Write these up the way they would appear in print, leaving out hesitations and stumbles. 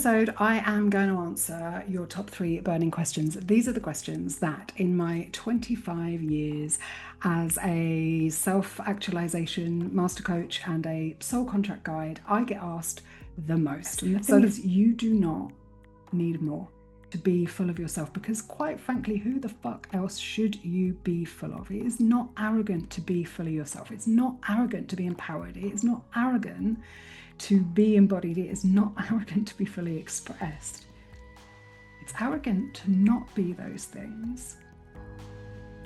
episode, I am going to answer your top three burning questions. These are the questions that, in my 25 years as a self actualization master coach and a soul contract guide, I get asked the most. And the thing is, you do not need more to be full of yourself, because quite frankly, who the fuck else should you be full of? It is not arrogant to be full of yourself. It's not arrogant to be empowered. It is not arrogant to be embodied. It is not arrogant to be fully expressed. It's arrogant to not be those things.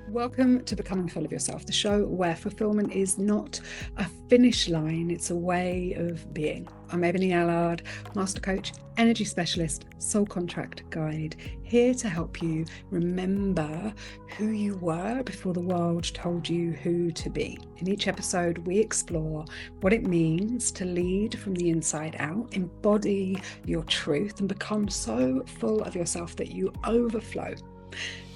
Welcome to Becoming Full of Yourself, the show where fulfillment is not a finish line, it's a way of being. I'm Ebonie Allard, master coach, energy specialist, soul contract guide, here to help you remember who you were before the world told you who to be. In each episode, we explore what it means to lead from the inside out, embody your truth, and become so full of yourself that you overflow.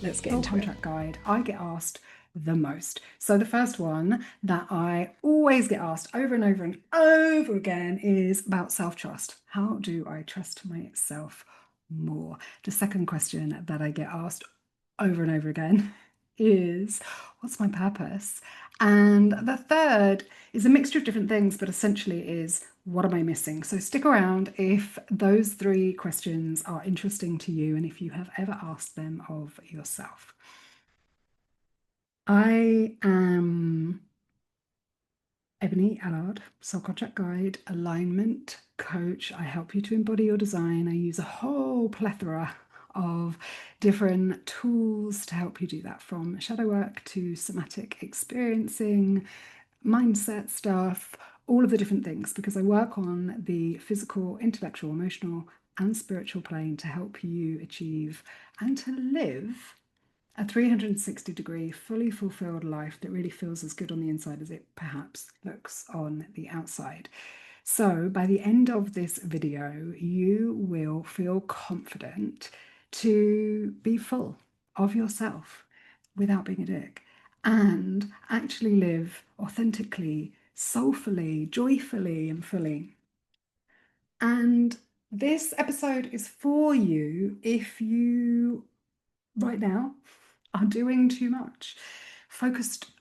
Let's get into contract guide. I get asked the most. So the first one that I always get asked over and over and over again is about self-trust. How do I trust myself more? The second question that I get asked over and over again is, what's my purpose? And the third is a mixture of different things, but essentially is, what am I missing? So stick around if those three questions are interesting to you and if you have ever asked them of yourself. I am Ebonie Allard, soul contract guide, alignment coach. I help you to embody your design. I use a whole plethora of different tools to help you do that, from shadow work to somatic experiencing, mindset stuff, all of the different things, because I work on the physical, intellectual, emotional, and spiritual plane to help you achieve and to live a 360-degree, fully fulfilled life that really feels as good on the inside as it perhaps looks on the outside. So by the end of this video, you will feel confident to be full of yourself without being a dick and actually live authentically, soulfully, joyfully, and fully. And this episode is for you if you, right now, are doing too much, focused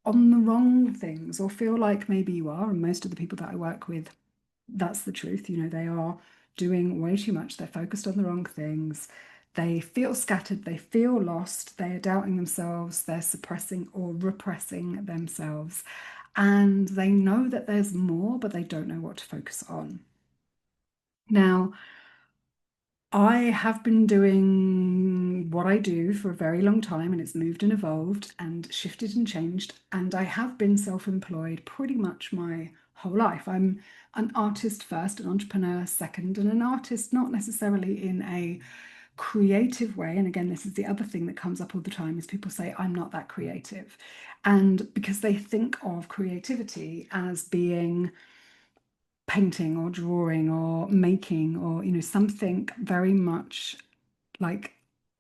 on the wrong things, or feel like maybe you are, and most of the people that I work with, that's the truth. You know, they are doing way too much. They're focused on the wrong things. They feel scattered. They feel lost. They are doubting themselves. They're suppressing or repressing themselves. And they know that there's more, but they don't know what to focus on. Now, I have been doing what I do for a very long time, and it's moved and evolved and shifted and changed. And I have been self-employed pretty much my whole life. I'm an artist first, an entrepreneur second, and an artist not necessarily in a creative way. And again, this is the other thing that comes up all the time, is people say, I'm not that creative. And because they think of creativity as being painting or drawing or making, or, you know, something very much like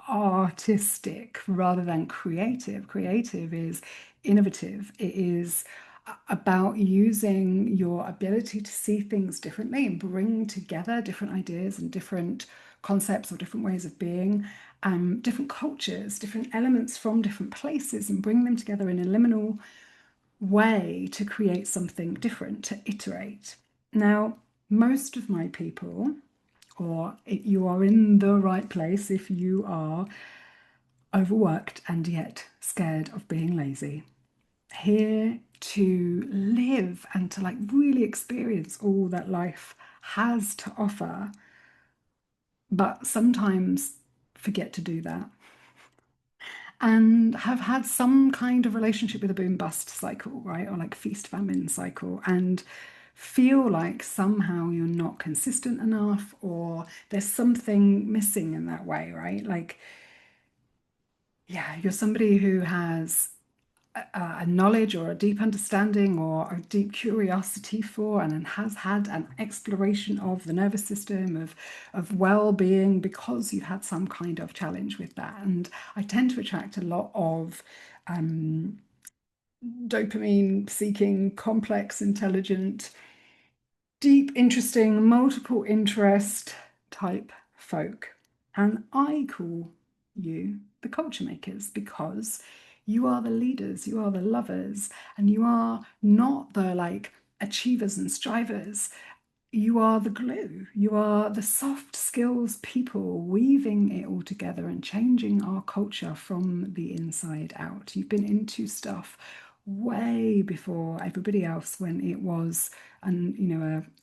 artistic rather than creative. Creative is innovative. It is about using your ability to see things differently and bring together different ideas and different concepts or different ways of being, different cultures, different elements from different places, and bring them together in a liminal way to create something different, to iterate. Now, most of my people, or you are in the right place if you are overworked and yet scared of being lazy, here to live and to like really experience all that life has to offer, but sometimes forget to do that, and have had some kind of relationship with a boom bust cycle, right? Or like feast famine cycle, and feel like somehow you're not consistent enough, or there's something missing in that way, right? Like, yeah, you're somebody who has a knowledge or a deep understanding or a deep curiosity for, and has had an exploration of the nervous system, of well-being, because you've had some kind of challenge with that. And I tend to attract a lot of dopamine seeking, complex, intelligent, deep, interesting, multiple interest type folk. And I call you the culture makers because you are the leaders, you are the lovers, and you are not the like achievers and strivers. You are the glue. You are the soft skills people weaving it all together and changing our culture from the inside out. You've been into stuff way before everybody else when it was a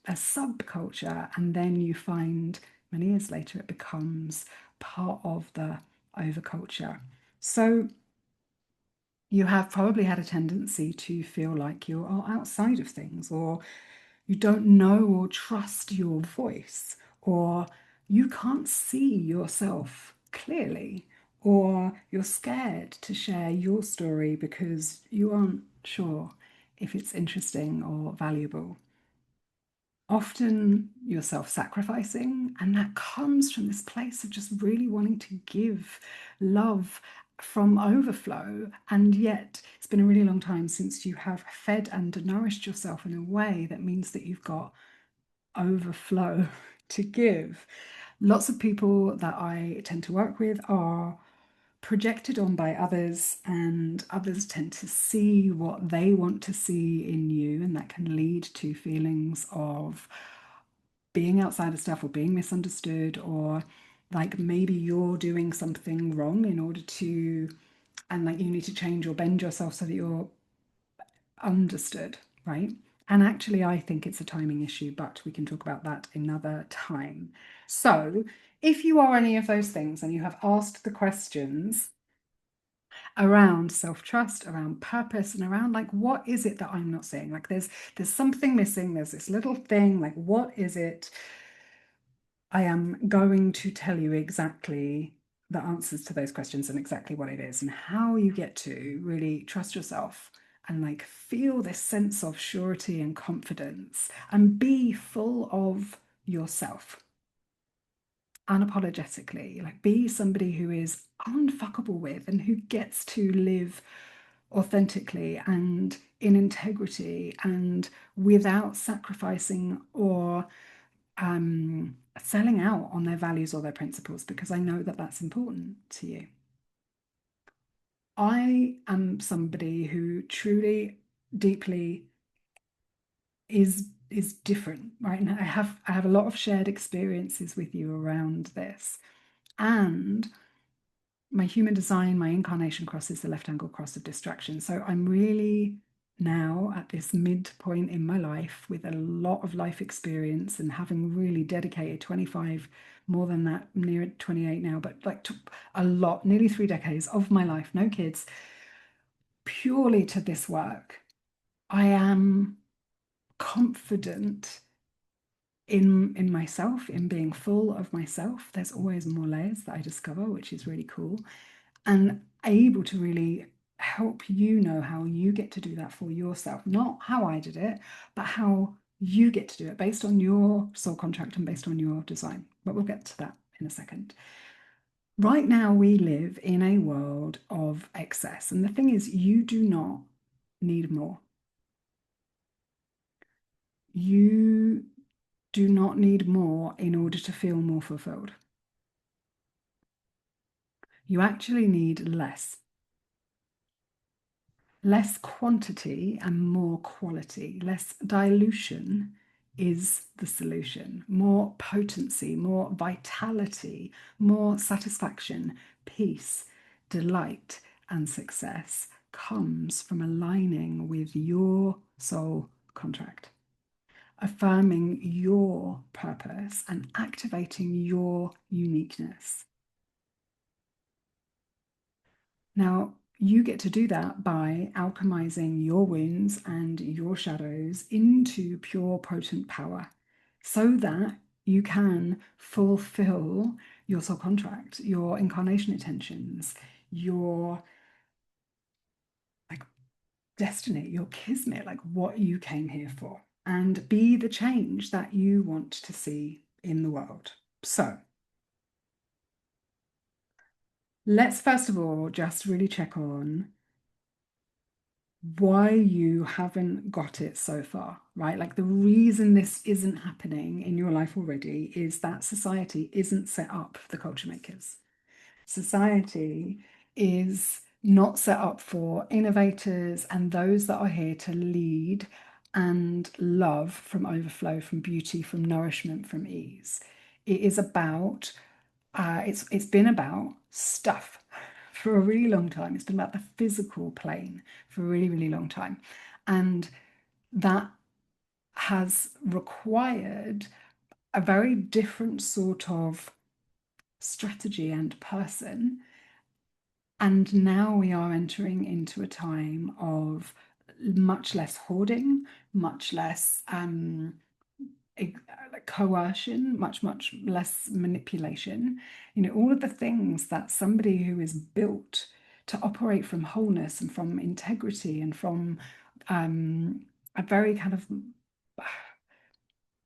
subculture, and then you find many years later it becomes part of the overculture. So you have probably had a tendency to feel like you are outside of things, or you don't know or trust your voice, or you can't see yourself clearly, or you're scared to share your story because you aren't sure if it's interesting or valuable. Often you're self sacrificing, and that comes from this place of just really wanting to give love from overflow. And yet, it's been a really long time since you have fed and nourished yourself in a way that means that you've got overflow to give. Lots of people that I tend to work with are projected on by others, and others tend to see what they want to see in you, and that can lead to feelings of being outside of stuff or being misunderstood, or like maybe you're doing something wrong in order to, and like you need to change or bend yourself so that you're understood, right? And actually, I think it's a timing issue, but we can talk about that another time. So, if you are any of those things and you have asked the questions around self-trust, around purpose, and around like what is it that I'm not seeing? Like there's something missing, there's this little thing, like what is it? I am going to tell you exactly the answers to those questions and exactly what it is and how you get to really trust yourself and like feel this sense of surety and confidence and be full of yourself unapologetically. Like be somebody who is unfuckable with and who gets to live authentically and in integrity and without sacrificing or selling out on their values or their principles, because I know that that's important to you. I am somebody who truly, deeply is different, right? And I have a lot of shared experiences with you around this. And my human design, my incarnation cross is the left angle cross of distraction. So I'm really now at this midpoint in my life with a lot of life experience and having really dedicated 25, more than that, near 28 now, but like a lot, nearly 3 decades of my life, no kids, purely to this work. I am confident in myself, in being full of myself. There's always more layers that I discover, which is really cool, and able to really help you know how you get to do that for yourself. Not how I did it, but how you get to do it based on your soul contract and based on your design. But we'll get to that in a second. Right now, we live in a world of excess. And the thing is, you do not need more. You do not need more in order to feel more fulfilled. You actually need less. Less quantity and more quality, less dilution is the solution. More potency, more vitality, more satisfaction, peace, delight, and success comes from aligning with your soul contract, affirming your purpose, and activating your uniqueness. Now, you get to do that by alchemizing your wounds and your shadows into pure, potent power so that you can fulfill your soul contract, your incarnation intentions, your like destiny, your kismet, like what you came here for, and be the change that you want to see in the world. So, let's first of all just really check on why you haven't got it so far, right? Like the reason this isn't happening in your life already is that society isn't set up for the culture makers. Society is not set up for innovators and those that are here to lead and love from overflow, from beauty, from nourishment, from ease. It is about it's been about stuff for a really long time. It's been about the physical plane for a really, really long time. And that has required a very different sort of strategy and person. And now we are entering into a time of much less hoarding, much less like coercion, much less manipulation. You know, all of the things that somebody who is built to operate from wholeness and from integrity and from um, a very kind of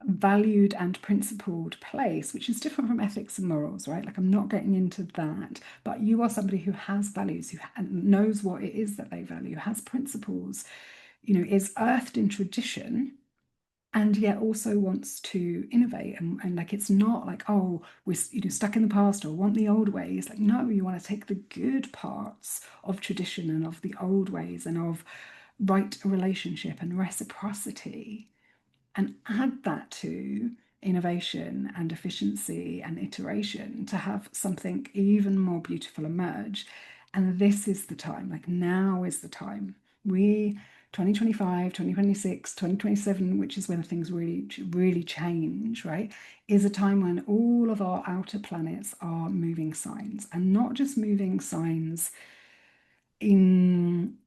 valued and principled place, which is different from ethics and morals, right? Like, I'm not getting into that, but you are somebody who has values, who knows what it is that they value, has principles, you know, is earthed in tradition and yet also wants to innovate and like it's not like, oh, we're stuck in the past or want the old ways. Like, no, you want to take the good parts of tradition and of the old ways and of right relationship and reciprocity and add that to innovation and efficiency and iteration to have something even more beautiful emerge. And this is the time, like now is the time. We 2025, 2026, 2027, which is when things really change, right? Is a time when all of our outer planets are moving signs and not just moving signs in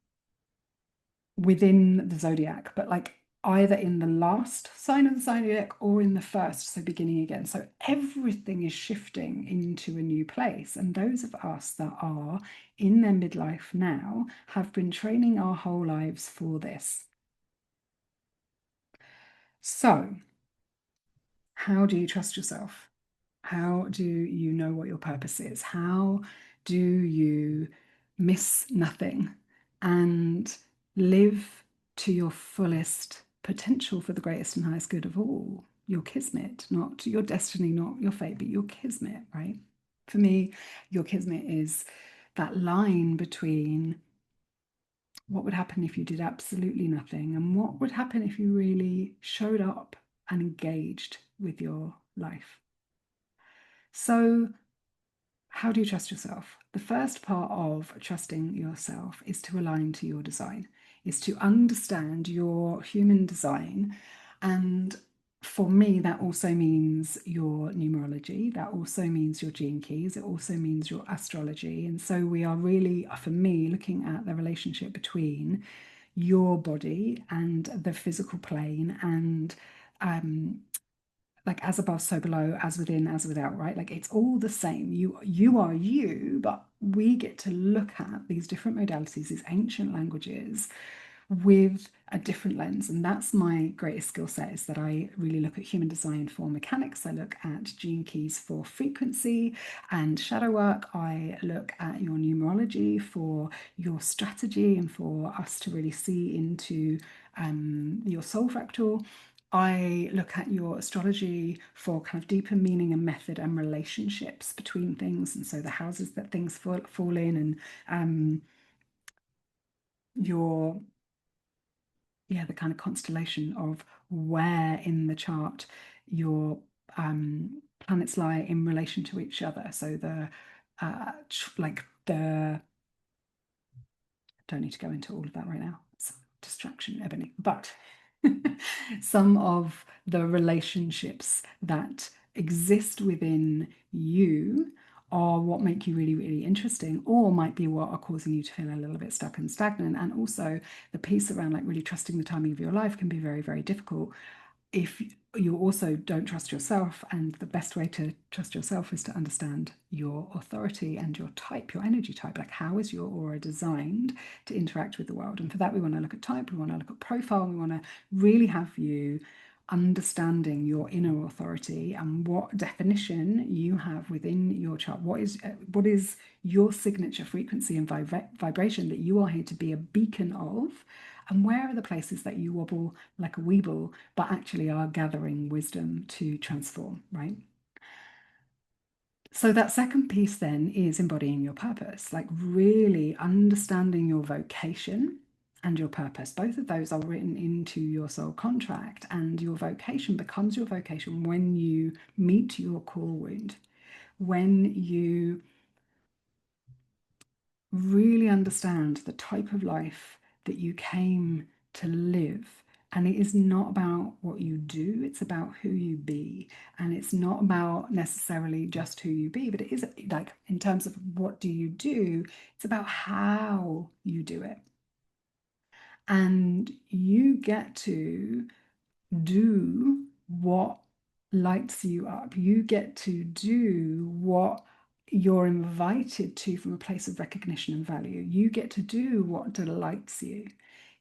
within the zodiac, but like either in the last sign of the zodiac or in the first, so beginning again. So everything is shifting into a new place. And those of us that are in their midlife now have been training our whole lives for this. So, how do you trust yourself? How do you know what your purpose is? How do you miss nothing and live to your fullest potential for the greatest and highest good of all? Your kismet, not your destiny, not your fate, but your kismet, right? For me, your kismet is that line between what would happen if you did absolutely nothing and what would happen if you really showed up and engaged with your life. So, how do you trust yourself? The first part of trusting yourself is to align to your design, is to understand your human design. And for me, that also means your numerology, that also means your gene keys, it also means your astrology. And so we are really, for me, looking at the relationship between your body and the physical plane and like as above, so below, as within, as without, right? Like it's all the same. You are you, but we get to look at these different modalities, these ancient languages, with a different lens. And that's my greatest skill set is that I really look at human design for mechanics. I look at gene keys for frequency and shadow work. I look at your numerology for your strategy and for us to really see into your soul fractal. I look at your astrology for kind of deeper meaning and method and relationships between things. And so the houses that things fall in and your yeah, the kind of constellation of where in the chart your planets lie in relation to each other. So the like the don't need to go into all of that right now. It's a distraction, Ebony. But some of the relationships that exist within you are what make you really, really interesting, or might be what are causing you to feel a little bit stuck and stagnant. And also, the piece around like really trusting the timing of your life can be very, very difficult if you also don't trust yourself. And the best way to trust yourself is to understand your authority and your type, your energy type. Like, how is your aura designed to interact with the world? And for that, we want to look at type, we want to look at profile, we want to really have you understanding your inner authority and what definition you have within your chart. What is your signature frequency and vibration that you are here to be a beacon of? And where are the places that you wobble like a weeble, but actually are gathering wisdom to transform, right? So that second piece then is embodying your purpose, like really understanding your vocation and your purpose. Both of those are written into your soul contract, and your vocation becomes your vocation when you meet your core wound, when you really understand the type of life that you came to live. And it is not about what you do, it's about who you be. And it's not about necessarily just who you be, but it is like in terms of what do you do, it's about how you do it. And you get to do what lights you up. You get to do what you're invited to from a place of recognition and value. You get to do what delights you.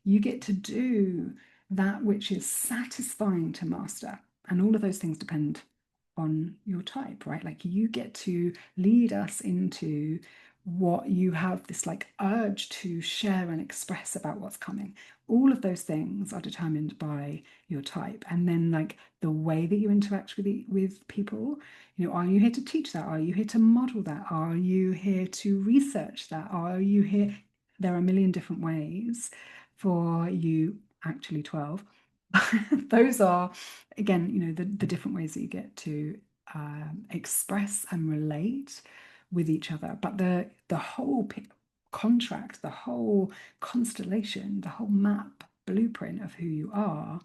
You get to do that which is satisfying to master. And all of those things depend on your type, right? Like you get to lead us into what you have this like urge to share and express about what's coming. All of those things are determined by your type. And then like the way that you interact with people, are you here to teach that? Are you here to model that? Are you here to research that? Are you here? There are a million different ways for you, actually 12. Those are, again, the different ways that you get to express and relate with each other. But the whole contract, the whole constellation, the whole map, blueprint of who you are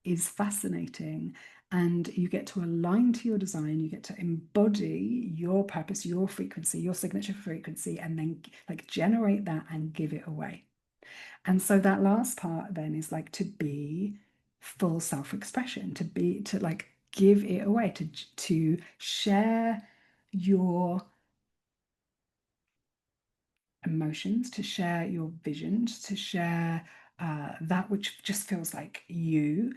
is fascinating. And you get to align to your design, you get to embody your purpose, your frequency, your signature frequency, and then like generate that and give it away. And so that last part then is like to be full self-expression, to like give it away, to share your emotions, to share your visions, to share that which just feels like you,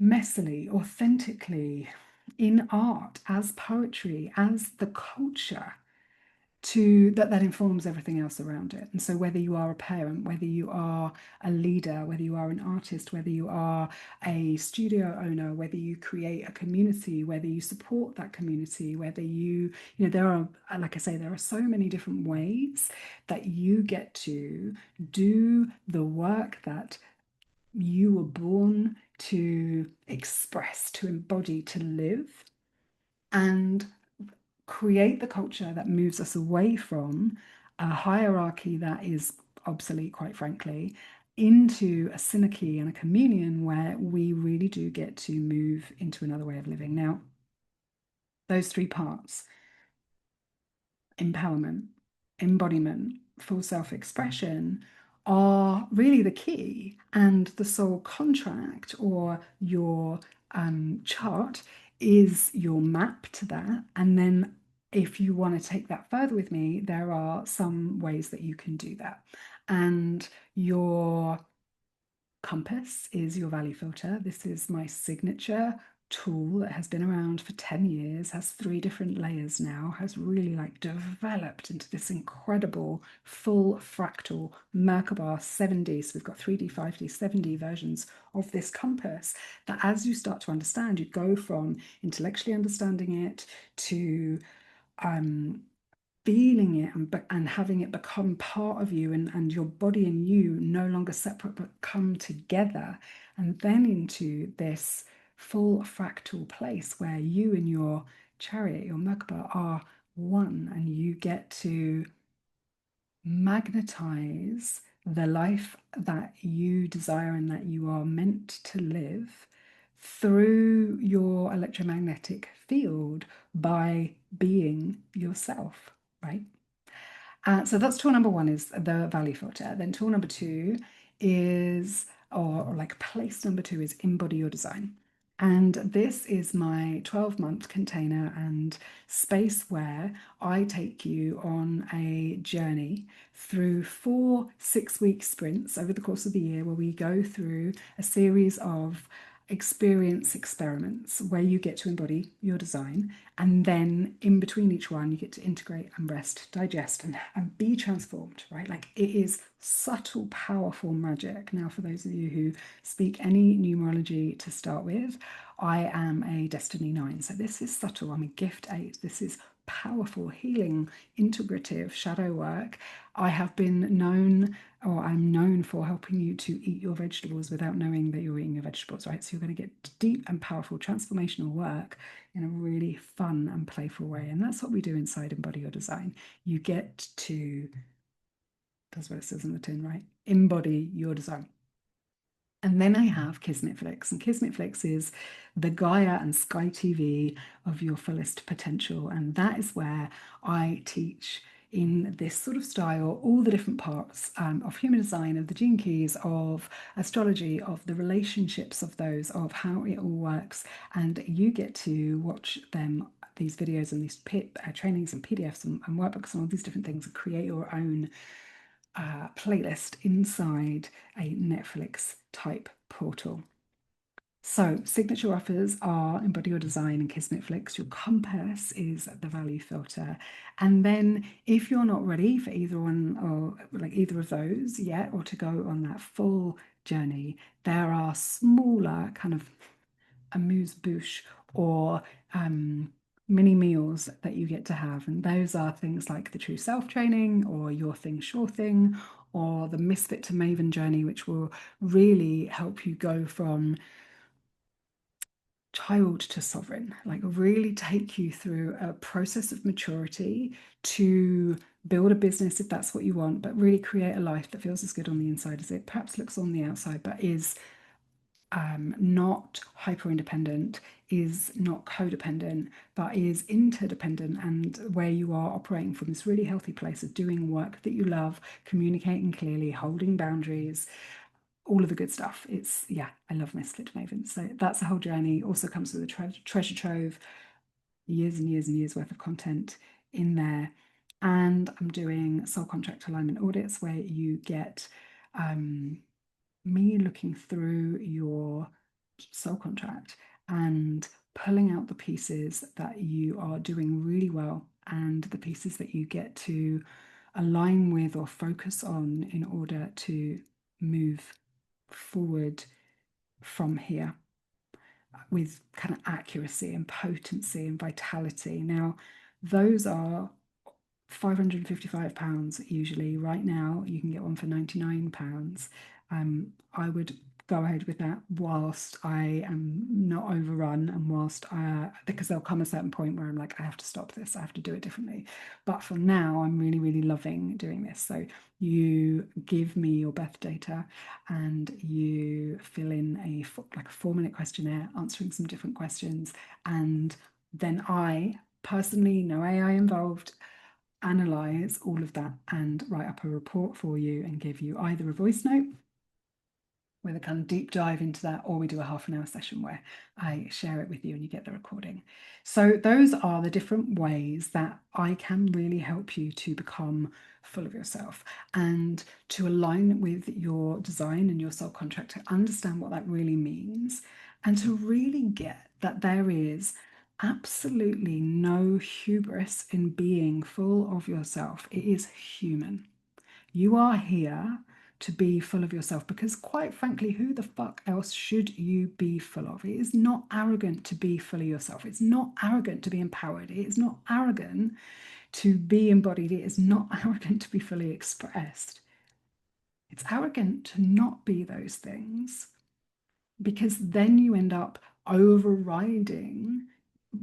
messily, authentically, in art, as poetry, as the culture to that informs everything else around it. And so whether you are a parent, whether you are a leader, whether you are an artist, whether you are a studio owner, whether you create a community, whether you support that community, whether there are, like I say, there are so many different ways that you get to do the work that you were born to express, to embody, to live. And create the culture that moves us away from a hierarchy that is obsolete, quite frankly, into a synarchy and a communion where we really do get to move into another way of living. Now, those three parts: empowerment, embodiment, full self expression are really the key. And the soul contract or your chart is your map to that. And then if you want to take that further with me, there are some ways that you can do that. And your compass is your value filter. This is my signature tool that has been around for 10 years, has 3 different layers now, has really like developed into this incredible full fractal Merkaba 7D. So we've got 3D, 5D, 7D versions of this compass that as you start to understand, you go from intellectually understanding it to feeling it and having it become part of you, and your body and you no longer separate but come together, and then into this full fractal place where you and your chariot, your Merkaba, are one, and you get to magnetize the life that you desire and that you are meant to live through your electromagnetic field by being yourself, right? So that's tool number one, is the value filter. Then tool number two is, or like place number two is embody your design. And this is my 12-month container and space where I take you on a journey through 4 6-week sprints over the course of the year, where we go through a series of experience experiments where you get to embody your design. And then in between each one, you get to integrate and rest, digest, and be transformed, right? Like, it is subtle, powerful magic. Now, for those of you who speak any numerology to start with, I am a Destiny 9. So this is subtle. I'm a gift 8. This is powerful, healing, integrative shadow work. I have been known, or I'm known for helping you to eat your vegetables without knowing that you're eating your vegetables, right? So you're going to get deep and powerful transformational work in a really fun and playful way. And that's what we do inside Embody Your Design. You get to, that's what it says in the tin, right? Embody your design. And then I have Kismetflix, and Kismetflix is the Gaia and Sky TV of your fullest potential. And that is where I teach in this sort of style all the different parts of human design, of the gene keys, of astrology, of the relationships of those, of how it all works. And you get to watch them, these videos and these trainings and PDFs and workbooks and all these different things, and create your own playlist inside a Netflix type portal. So, signature offers are Embody Your Design and Kismetflix. Your compass is the value filter. And then, if you're not ready for either one or like either of those yet, or to go on that full journey, there are smaller kind of amuse bouche or mini meals that you get to have. And those are things like the True Self training, or Your Thing, Sure Thing, or the Misfit to Maven journey, which will really help you go from child to sovereign, like really take you through a process of maturity to build a business if that's what you want, but really create a life that feels as good on the inside as it perhaps looks on the outside, but is not hyper independent, is not codependent, but is interdependent, and where you are operating from this really healthy place of doing work that you love, communicating clearly, holding boundaries, all of the good stuff. It's, yeah, I love Misfit Maven. So that's a whole journey. Also comes with a treasure trove, years and years and years worth of content in there. And I'm doing soul contract alignment audits where you get me looking through your soul contract and pulling out the pieces that you are doing really well and the pieces that you get to align with or focus on in order to move forward from here with kind of accuracy and potency and vitality. Now, those are £555 usually. Right now, you can get one for £99. I would go ahead with that whilst I am not overrun, and whilst because there'll come a certain point where I'm like, I have to stop this, I have to do it differently. But for now, I'm really, really loving doing this. So you give me your birth data and you fill in like a 4-minute questionnaire answering some different questions, and then I personally, no AI involved, analyze all of that and write up a report for you and give you either a voice note with a kind of deep dive into that, or we do a half-an-hour session where I share it with you and you get the recording. So those are the different ways that I can really help you to become full of yourself and to align with your design and your soul contract, to understand what that really means, and to really get that there is absolutely no hubris in being full of yourself. It is human. You are here to be full of yourself because, quite frankly, who the fuck else should you be full of? It is not arrogant to be full of yourself. It's not arrogant to be empowered. It is not arrogant to be embodied. It is not arrogant to be fully expressed. It's arrogant to not be those things, because then you end up overriding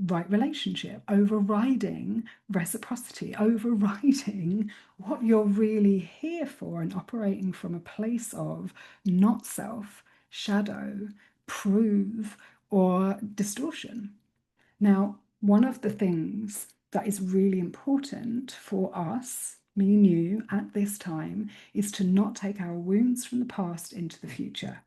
right relationship, overriding reciprocity, overriding what you're really here for, and operating from a place of not self, shadow, prove, or distortion. Now, one of the things that is really important for us, me and you, at this time, is to not take our wounds from the past into the future.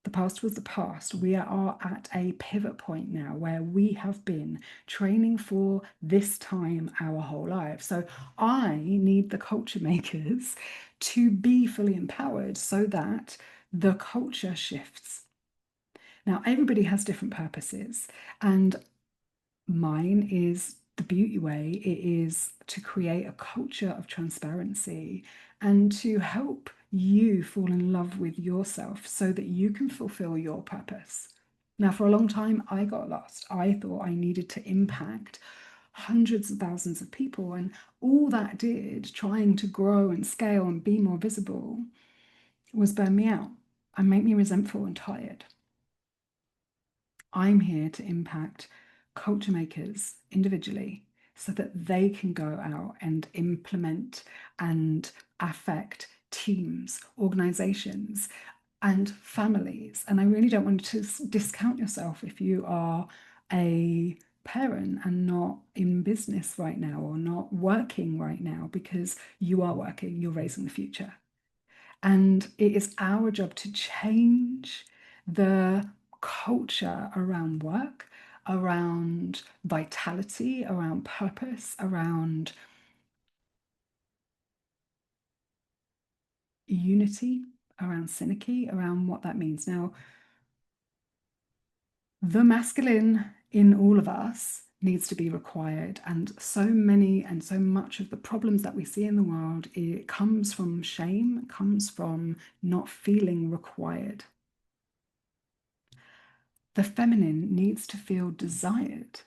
The past was the past. We are at a pivot point now where we have been training for this time our whole life. So I need the culture makers to be fully empowered so that the culture shifts. Now, everybody has different purposes, and mine is the beauty way. It is to create a culture of transparency and to help you fall in love with yourself so that you can fulfill your purpose. Now, for a long time, I got lost. I thought I needed to impact hundreds of thousands of people, and all that did, trying to grow and scale and be more visible, was burn me out and make me resentful and tired. I'm here to impact culture makers individually so that they can go out and implement and affect teams, organizations, and families. And I really don't want to discount yourself if you are a parent and not in business right now or not working right now, because you are working, you're raising the future. And it is our job to change the culture around work, around vitality, around purpose, around unity, around synergy, around what that means. Now, the masculine in all of us needs to be required, and so many and so much of the problems that we see in the world, it comes from shame, comes from not feeling required. The feminine needs to feel desired.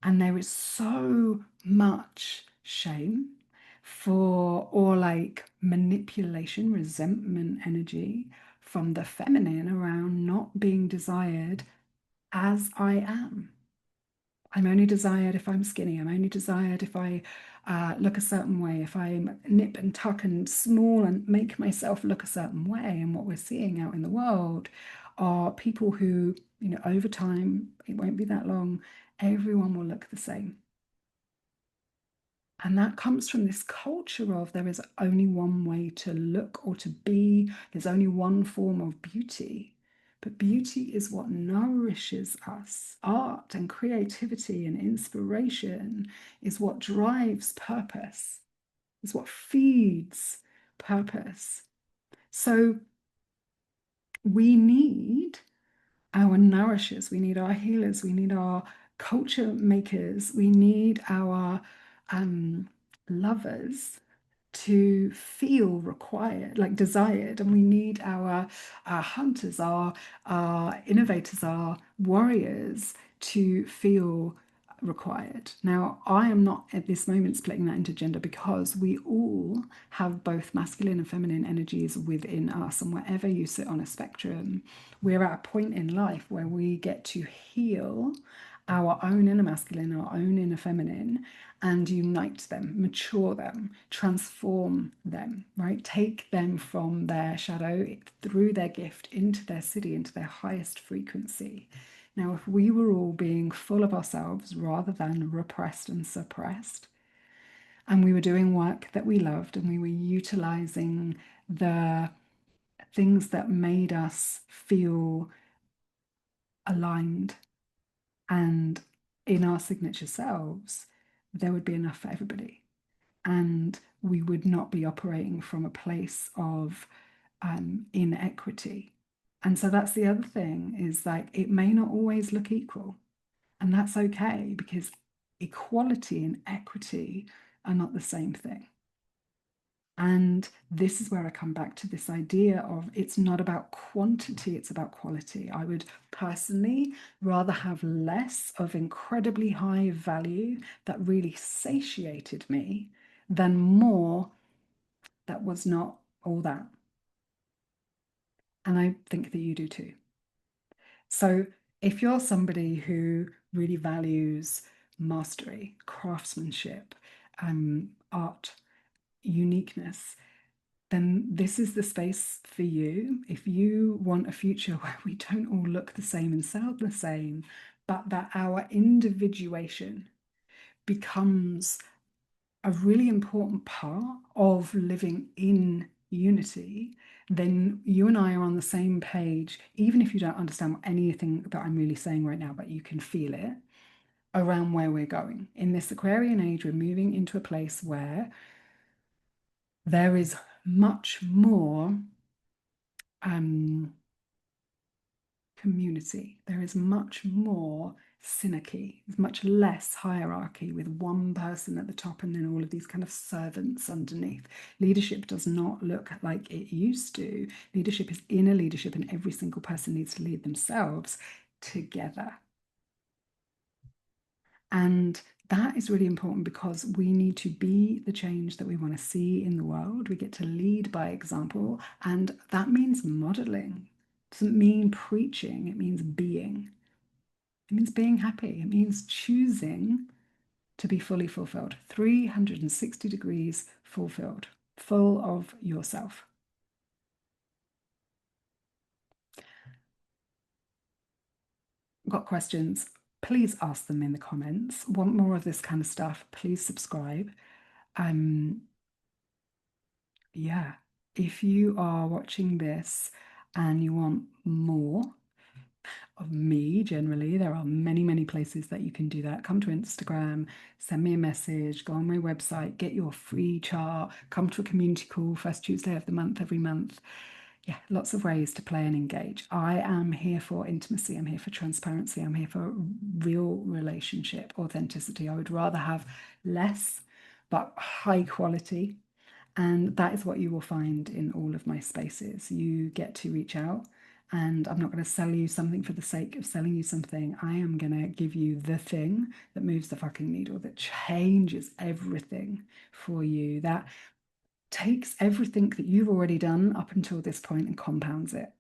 And there is so much shame for, or like manipulation, resentment energy from the feminine around not being desired as I am. I'm only desired if I'm skinny. I'm only desired if I look a certain way, if I nip and tuck and small and make myself look a certain way. And what we're seeing out in the world are people who, over time, it won't be that long, everyone will look the same. And that comes from this culture of there is only one way to look or to be, there's only one form of beauty. But beauty is what nourishes us. Art and creativity and inspiration is what drives purpose, is what feeds purpose. So we need our nourishers, we need our healers, we need our culture makers, we need our lovers to feel required, like desired, and we need our hunters, our innovators, our warriors to feel required. Now, I am not at this moment splitting that into gender because we all have both masculine and feminine energies within us, and wherever you sit on a spectrum, we're at a point in life where we get to heal our own inner masculine, our own inner feminine, and unite them, mature them, transform them, right? Take them from their shadow through their gift into their city, into their highest frequency. Now, if we were all being full of ourselves rather than repressed and suppressed, and we were doing work that we loved and we were utilizing the things that made us feel aligned and in our signature selves, there would be enough for everybody. And we would not be operating from a place of inequity. And so that's the other thing, is like it may not always look equal. And that's okay, because equality and equity are not the same thing. And this is where I come back to this idea of it's not about quantity, it's about quality. I would personally rather have less of incredibly high value that really satiated me than more that was not all that. And I think that you do too. So if you're somebody who really values mastery, craftsmanship, art, uniqueness, then this is the space for you. If you want a future where we don't all look the same and sound the same, but that our individuation becomes a really important part of living in unity, then you and I are on the same page, even if you don't understand anything that I'm really saying right now, but you can feel it around where we're going. In this Aquarian age, we're moving into a place where there is much more community. There is much more synarchy. There's much less hierarchy with one person at the top and then all of these kind of servants underneath. Leadership does not look like it used to. Leadership is inner leadership, and every single person needs to lead themselves together. And that is really important because we need to be the change that we want to see in the world. We get to lead by example, and that means modeling. It doesn't mean preaching, it means being. It means being happy. It means choosing to be fully fulfilled, 360 degrees fulfilled, full of yourself. Got questions? Please ask them in the comments. Want more of this kind of stuff? Please subscribe. Yeah, if you are watching this and you want more of me, generally, there are many, many places that you can do that. Come to Instagram, send me a message, go on my website, get your free chart, come to a community call first Tuesday of the month every month. Yeah, lots of ways to play and engage. I am here for intimacy. I'm here for transparency. I'm here for real relationship, authenticity. I would rather have less, but high quality. And that is what you will find in all of my spaces. You get to reach out, and I'm not going to sell you something for the sake of selling you something. I am going to give you the thing that moves the fucking needle, that changes everything for you, that takes everything that you've already done up until this point and compounds it.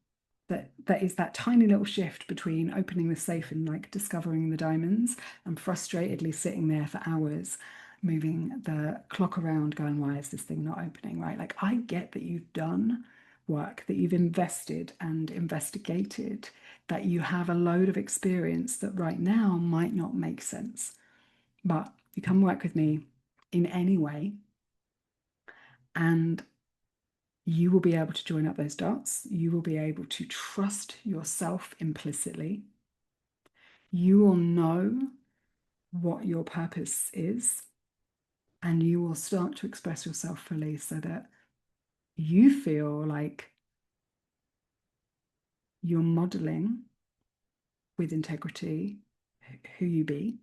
That is that tiny little shift between opening the safe and like discovering the diamonds and frustratedly sitting there for hours moving the clock around going, why is this thing not opening, right? Like, I get that you've done work, that you've invested and investigated, that you have a load of experience that right now might not make sense, but you come work with me in any way and you will be able to join up those dots. You will be able to trust yourself implicitly. You will know what your purpose is, and you will start to express yourself fully so that you feel like you're modeling with integrity who you be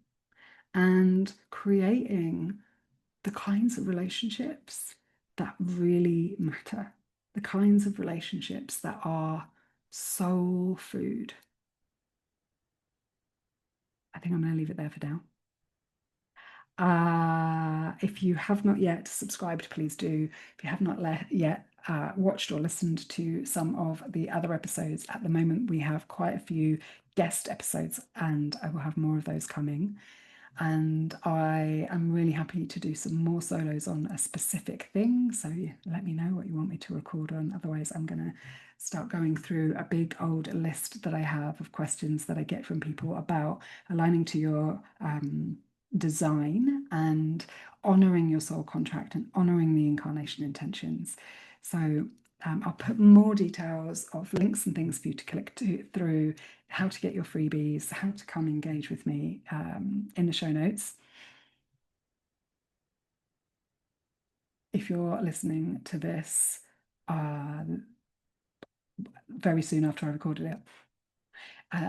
and creating the kinds of relationships that really matter, the kinds of relationships that are soul food. I think I'm going to leave it there for now. If you have not yet subscribed, please do. If you have not yet watched or listened to some of the other episodes, at the moment we have quite a few guest episodes, and I will have more of those coming. And I am really happy to do some more solos on a specific thing. So let me know what you want me to record on. Otherwise, I'm going to start going through a big old list that I have of questions that I get from people about aligning to your design and honoring your soul contract and honoring the incarnation intentions. So I'll put more details of links and things for you to click through, how to get your freebies, how to come engage with me in the show notes. If you're listening to this very soon after I recorded it,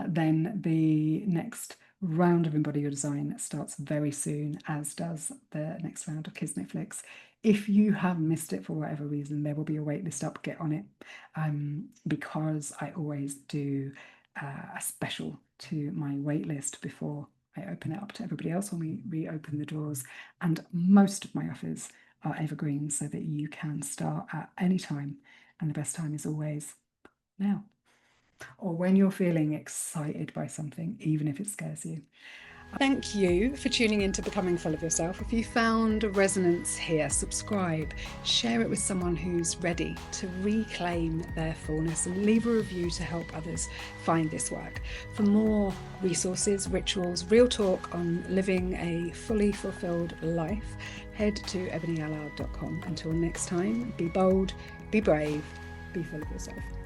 then the next round of Embody Your Design starts very soon, as does the next round of Kismet Flicks. If you have missed it for whatever reason, there will be a waitlist up. Get on it, because I always do a special to my waitlist before I open it up to everybody else when we reopen the doors. And most of my offers are evergreen, so that you can start at any time. And the best time is always now, or when you're feeling excited by something, even if it scares you. Thank you for tuning in to Becoming Full of Yourself. If you found resonance here, subscribe, share it with someone who's ready to reclaim their fullness, and leave a review to help others find this work. For more resources, rituals, real talk on living a fully fulfilled life, head to ebonieallard.com. Until next time, be bold, be brave, be full of yourself.